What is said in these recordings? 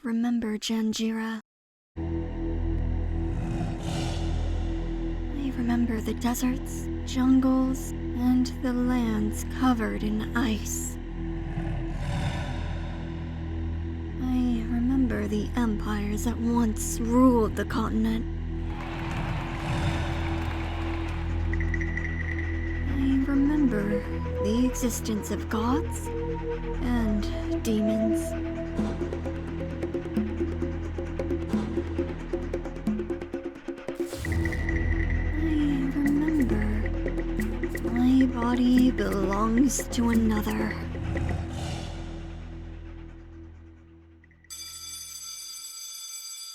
remember Janjira. I remember the deserts, jungles, and the lands covered in ice. I remember the empires that once ruled the continent. I remember the existence of gods and demons. I remember my body belongs to another.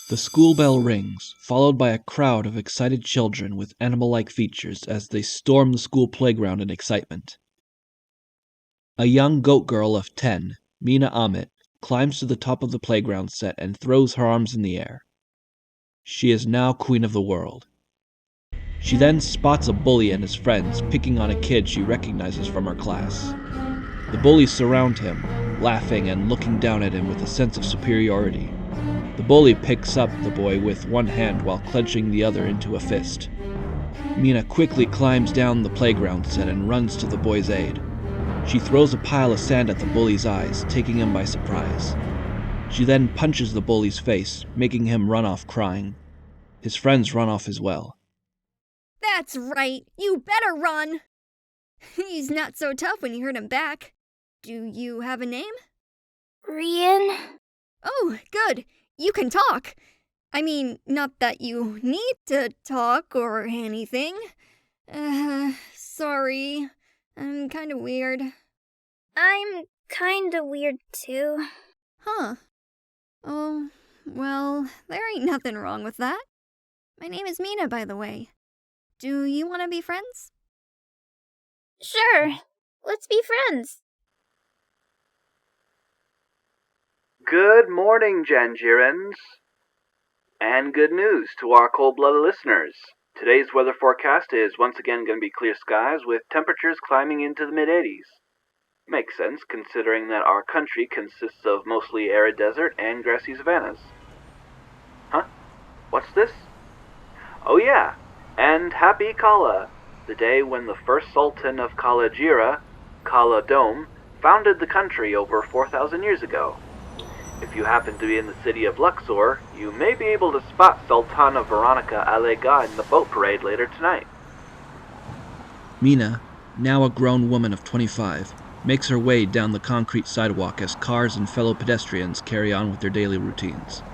The school bell rings, followed by a crowd of excited children with animal-like features as they storm the school playground in excitement. A young goat girl of 10, Mina Ammit, climbs to the top of the playground set and throws her arms in the air. She is now queen of the world. She then spots a bully and his friends picking on a kid she recognizes from her class. The bullies surround him, laughing and looking down at him with a sense of superiority. The bully picks up the boy with one hand while clenching the other into a fist. Mina quickly climbs down the playground set and runs to the boy's aid. She throws a pile of sand at the bully's eyes, taking him by surprise. She then punches the bully's face, making him run off crying. His friends run off as well. That's right, you better run! He's not so tough when you hurt him back. Do you have a name? Rian? Oh, good. You can talk. I mean, not that you need to talk or anything. Sorry. I'm kinda weird. I'm kinda weird too. Huh. Oh, well, there ain't nothing wrong with that. My name is Mina, by the way. Do you want to be friends? Sure. Let's be friends. Good morning, Janjirans. And good news to our cold-blooded listeners. Today's weather forecast is once again going to be clear skies with temperatures climbing into the mid-80s. Makes sense considering that our country consists of mostly arid desert and grassy savannas. Huh? What's this? Oh yeah, and Happy Kala, the day when the first Sultan of Kala Jira, Kala Dome, founded the country over 4,000 years ago. If you happen to be in the city of Luxor, you may be able to spot Sultana Veronica Alega in the boat parade later tonight. Mina, now a grown woman of 25, makes her way down the concrete sidewalk as cars and fellow pedestrians carry on with their daily routines.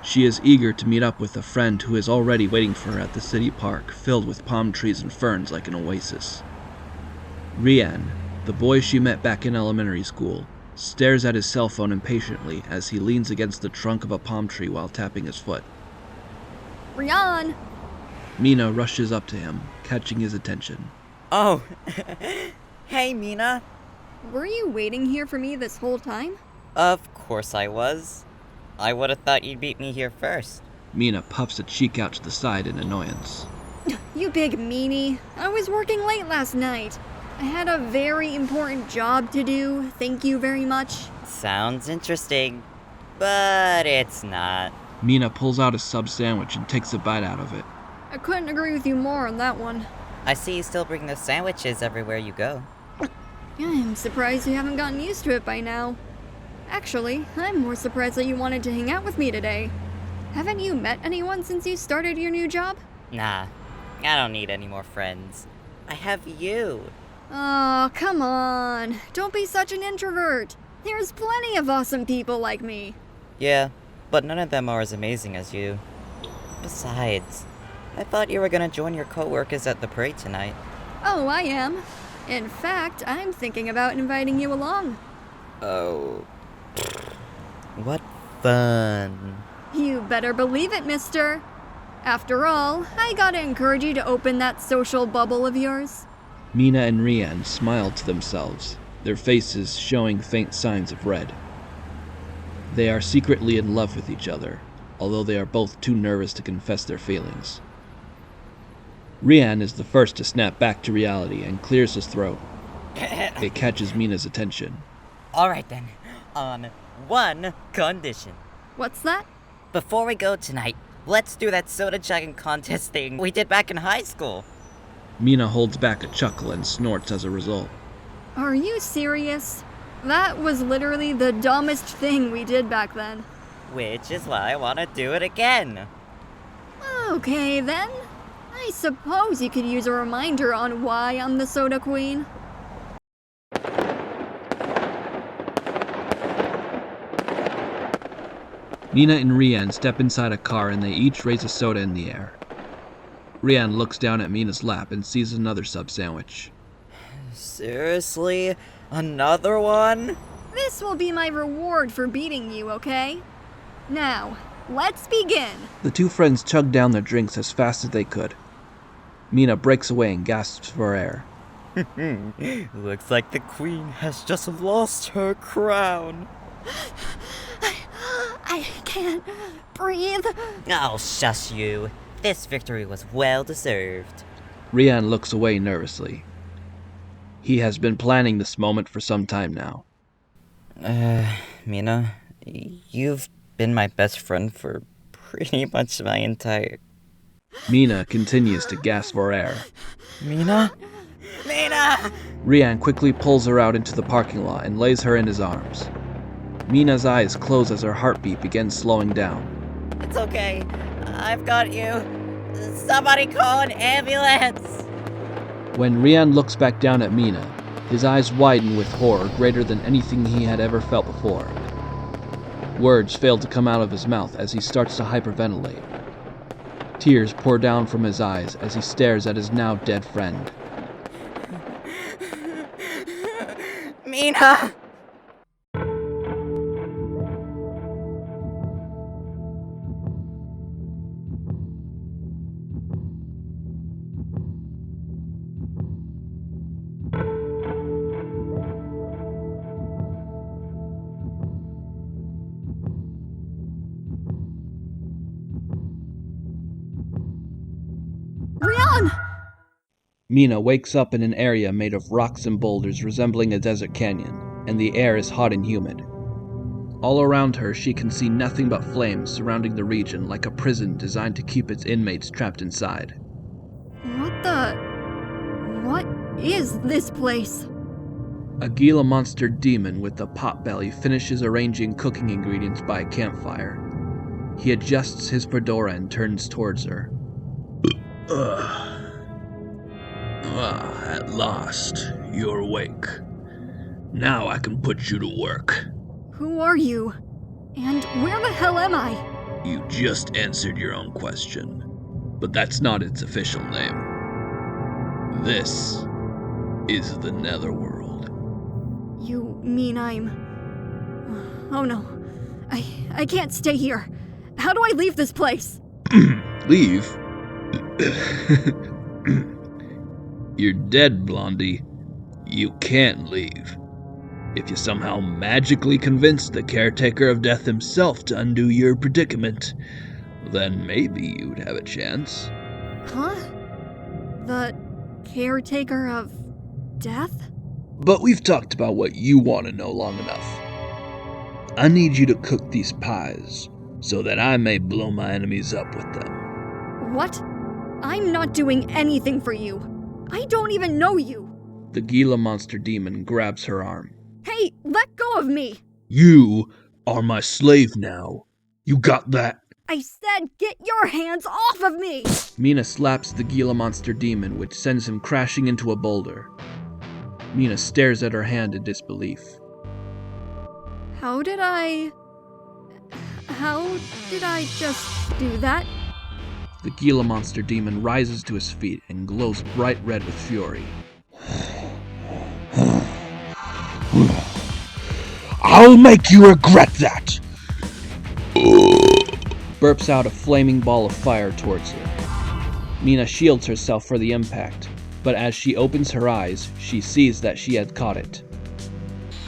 She is eager to meet up with a friend who is already waiting for her at the city park, filled with palm trees and ferns like an oasis. Rian, the boy she met back in elementary school, stares at his cell phone impatiently as he leans against the trunk of a palm tree while tapping his foot. Rian! Mina rushes up to him, catching his attention. Oh, hey Mina. Were you waiting here for me this whole time? Of course I was. I would have thought you'd beat me here first. Mina puffs a cheek out to the side in annoyance. You big meanie. I was working late last night. I had a very important job to do, thank you very much. Sounds interesting, but it's not. Mina pulls out a sub sandwich and takes a bite out of it. I couldn't agree with you more on that one. I see you still bring those sandwiches everywhere you go. I'm surprised you haven't gotten used to it by now. Actually, I'm more surprised that you wanted to hang out with me today. Haven't you met anyone since you started your new job? Nah, I don't need any more friends. I have you. Oh, come on. Don't be such an introvert. There's plenty of awesome people like me. Yeah, but none of them are as amazing as you. Besides, I thought you were gonna join your coworkers at the parade tonight. Oh, I am. In fact, I'm thinking about inviting you along. Oh. What fun. You better believe it, mister. After all, I gotta encourage you to open that social bubble of yours. Mina and Rian smile to themselves, their faces showing faint signs of red. They are secretly in love with each other, although they are both too nervous to confess their feelings. Rian is the first to snap back to reality and clears his throat. It catches Mina's attention. Alright then. one condition. What's that? Before we go tonight, let's do that soda chugging contest thing we did back in high school. Mina holds back a chuckle and snorts as a result. Are you serious? That was literally the dumbest thing we did back then. Which is why I want to do it again. Okay then. I suppose you could use a reminder on why I'm the Soda Queen. Mina and Rian step inside a car and they each raise a soda in the air. Rian looks down at Mina's lap and sees another sub sandwich. Seriously? Another one? This will be my reward for beating you, okay? Now, let's begin. The two friends chug down their drinks as fast as they could. Mina breaks away and gasps for air. Looks like the queen has just lost her crown. I can't breathe. Oh, shush you. This victory was well deserved. Rian looks away nervously. He has been planning this moment for some time now. Mina, you've been my best friend for pretty much my entire... Mina continues to gasp for air. Mina? Mina! Rian quickly pulls her out into the parking lot and lays her in his arms. Mina's eyes close as her heartbeat begins slowing down. It's okay. I've got you. Somebody call an ambulance! When Rian looks back down at Mina, his eyes widen with horror greater than anything he had ever felt before. Words fail to come out of his mouth as he starts to hyperventilate. Tears pour down from his eyes as he stares at his now dead friend. Mina! Rian! Mina wakes up in an area made of rocks and boulders resembling a desert canyon, and the air is hot and humid. All around her, she can see nothing but flames surrounding the region like a prison designed to keep its inmates trapped inside. What is this place? A Gila monster demon with a potbelly finishes arranging cooking ingredients by a campfire. He adjusts his fedora and turns towards her. At last, you're awake. Now I can put you to work. Who are you? And where the hell am I? You just answered your own question, but that's not its official name. This is the netherworld. You mean I'm... Oh no. I can't stay here. How do I leave this place? Leave? You're dead, Blondie. You can't leave. If you somehow magically convince the Caretaker of Death himself to undo your predicament, then maybe you'd have a chance. Huh? The Caretaker of Death? But we've talked about what you want to know long enough. I need you to cook these pies, so that I may blow my enemies up with them. What? I'm not doing anything for you. I don't even know you. The Gila monster demon grabs her arm. Hey, let go of me. You are my slave now. You got that? I said get your hands off of me. Mina slaps the Gila monster demon, which sends him crashing into a boulder. Mina stares at her hand in disbelief. How did I just do that? The Gila monster demon rises to his feet and glows bright red with fury. I'll make you regret that! Burps out a flaming ball of fire towards her. Mina shields herself for the impact, but as she opens her eyes, she sees that she had caught it.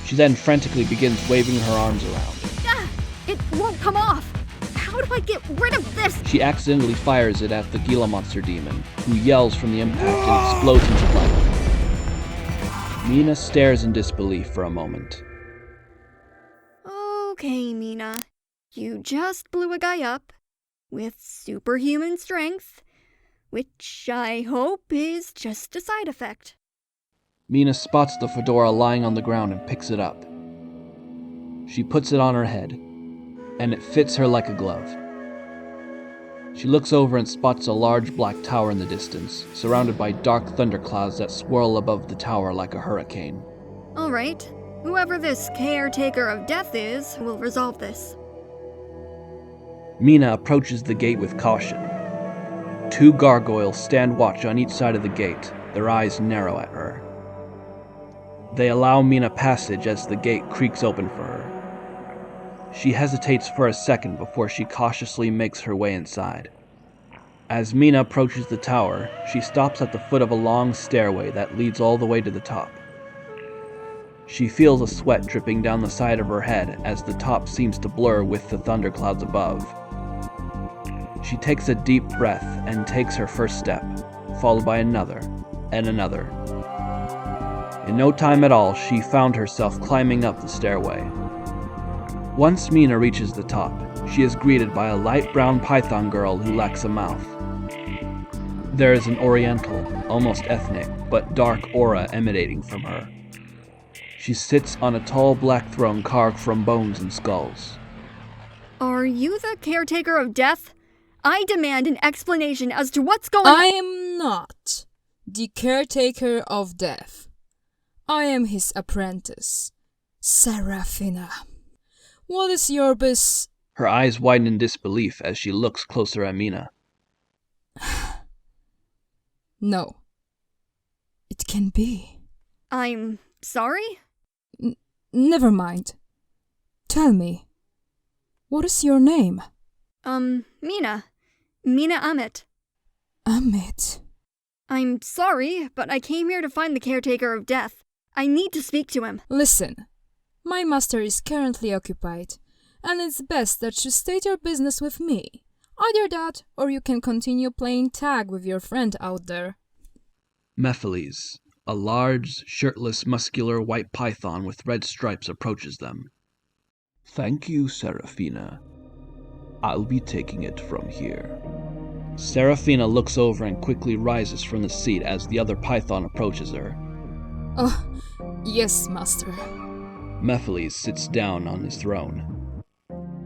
She then frantically begins waving her arms around. Ah, it won't come off. How do I get rid of this? She accidentally fires it at the Gila monster demon, who yells from the impact and explodes into flame. Mina stares in disbelief for a moment. okay, Mina. You just blew a guy up with superhuman strength, which I hope is just a side effect. Mina spots the fedora lying on the ground and picks it up. She puts it on her head, and it fits her like a glove. She looks over and spots a large black tower in the distance, surrounded by dark thunderclouds that swirl above the tower like a hurricane. All right, whoever this Caretaker of Death is will resolve this. Mina approaches the gate with caution. 2 gargoyles stand watch on each side of the gate, their eyes narrow at her. They allow Mina passage as the gate creaks open for her. She hesitates for a second before she cautiously makes her way inside. As Mina approaches the tower, she stops at the foot of a long stairway that leads all the way to the top. She feels a sweat dripping down the side of her head as the top seems to blur with the thunderclouds above. She takes a deep breath and takes her first step, followed by another and another. In no time at all, she found herself climbing up the stairway. Once Mina reaches the top, she is greeted by a light brown python girl who lacks a mouth. There is an oriental, almost ethnic, but dark aura emanating from her. She sits on a tall black throne carved from bones and skulls. Are you the Caretaker of Death? I demand an explanation as to what's going on. I am not the Caretaker of Death. I am his apprentice, Sarafina. What is your Her eyes widen in disbelief as she looks closer at Mina. No. It can be. I'm sorry? Never mind. Tell me, what is your name? Mina. Mina Ammit. Ammit. I'm sorry, but I came here to find the Caretaker of Death. I need to speak to him. Listen, my master is currently occupied, and it's best that you state your business with me. Either that, or you can continue playing tag with your friend out there. Mephiles, a large, shirtless, muscular white python with red stripes, approaches them. Thank you, Sarafina. I'll be taking it from here. Sarafina looks over and quickly rises from the seat as the other python approaches her. Oh, yes, master. Mephiles sits down on his throne.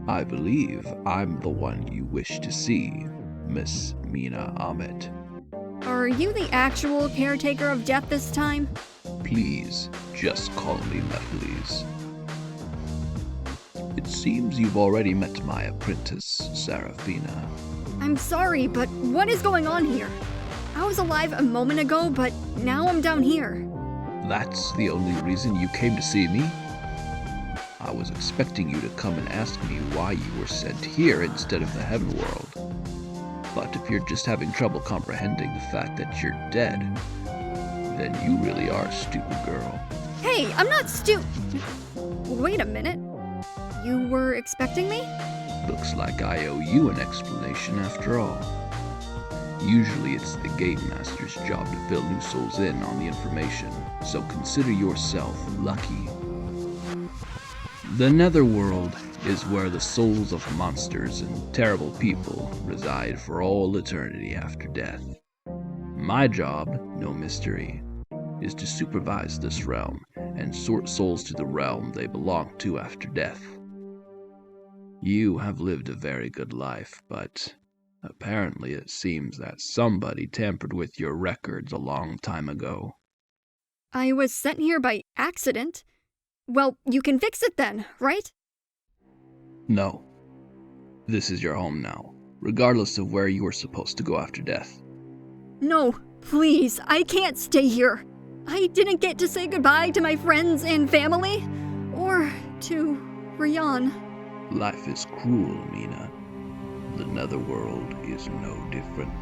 I believe I'm the one you wish to see, Miss Mina Ammit. Are you the actual Caretaker of Death this time? Please, just call me Mephiles. It seems you've already met my apprentice, Sarafina. I'm sorry, but what is going on here? I was alive a moment ago, but now I'm down here. That's the only reason you came to see me? I was expecting you to come and ask me why you were sent here instead of the heaven world. But if you're just having trouble comprehending the fact that you're dead, then you really are a stupid girl. Hey, I'm not Wait a minute. You were expecting me? Looks like I owe you an explanation after all. Usually it's the Gate Master's job to fill new souls in on the information, so consider yourself lucky. The netherworld is where the souls of monsters and terrible people reside for all eternity after death. My job, no mystery, is to supervise this realm and sort souls to the realm they belong to after death. You have lived a very good life, but apparently it seems that somebody tampered with your records a long time ago. I was sent here by accident. Well, you can fix it then, right? No. This is your home now, regardless of where you were supposed to go after death. No, please, I can't stay here. I didn't get to say goodbye to my friends and family, or to Rian. Life is cruel, Mina. The netherworld is no different.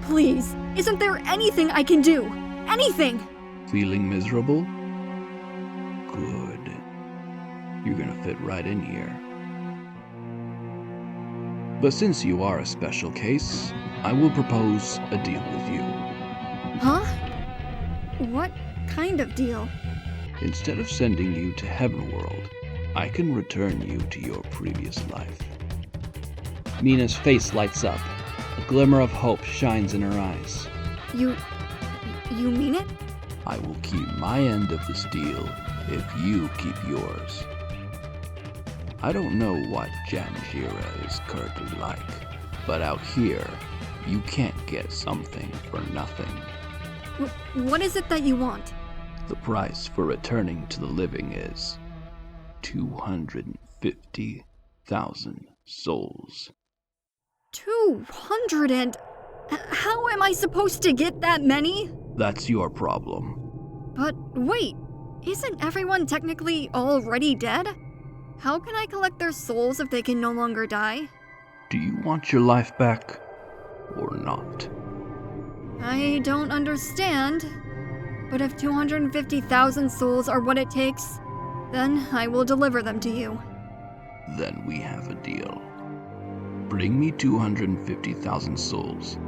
Please, isn't there anything I can do? Anything! Feeling miserable? Good. You're gonna fit right in here. But since you are a special case, I will propose a deal with you. Huh? What kind of deal? Instead of sending you to Heaven World, I can return you to your previous life. Mina's face lights up. A glimmer of hope shines in her eyes. You mean it? I will keep my end of this deal if you keep yours. I don't know what Janjira is currently like, but out here, you can't get something for nothing. What is it that you want? The price for returning to the living is 250,000 souls. 200 and... How am I supposed to get that many? That's your problem. But wait, isn't everyone technically already dead? How can I collect their souls if they can no longer die? Do you want your life back or not? I don't understand. But if 250,000 souls are what it takes, then I will deliver them to you. Then we have a deal. Bring me 250,000 souls,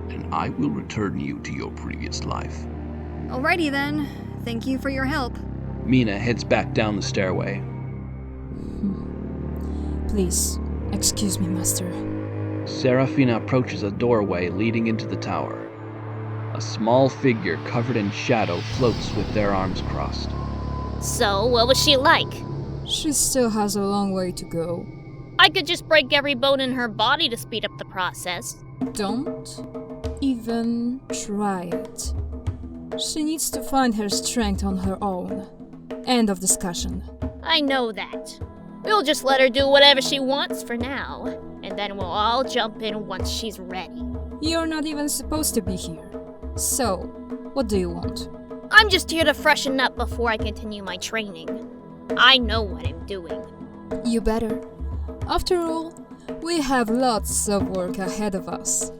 and I will return you to your previous life. Alrighty then. Thank you for your help. Mina heads back down the stairway. Please, excuse me, Master. Sarafina approaches a doorway leading into the tower. A small figure covered in shadow floats with their arms crossed. So, what was she like? She still has a long way to go. I could just break every bone in her body to speed up the process. Don't even try it. She needs to find her strength on her own. End of discussion. I know that. We'll just let her do whatever she wants for now, and then we'll all jump in once she's ready. You're not even supposed to be here. So, what do you want? I'm just here to freshen up before I continue my training. I know what I'm doing. You better. After all, we have lots of work ahead of us.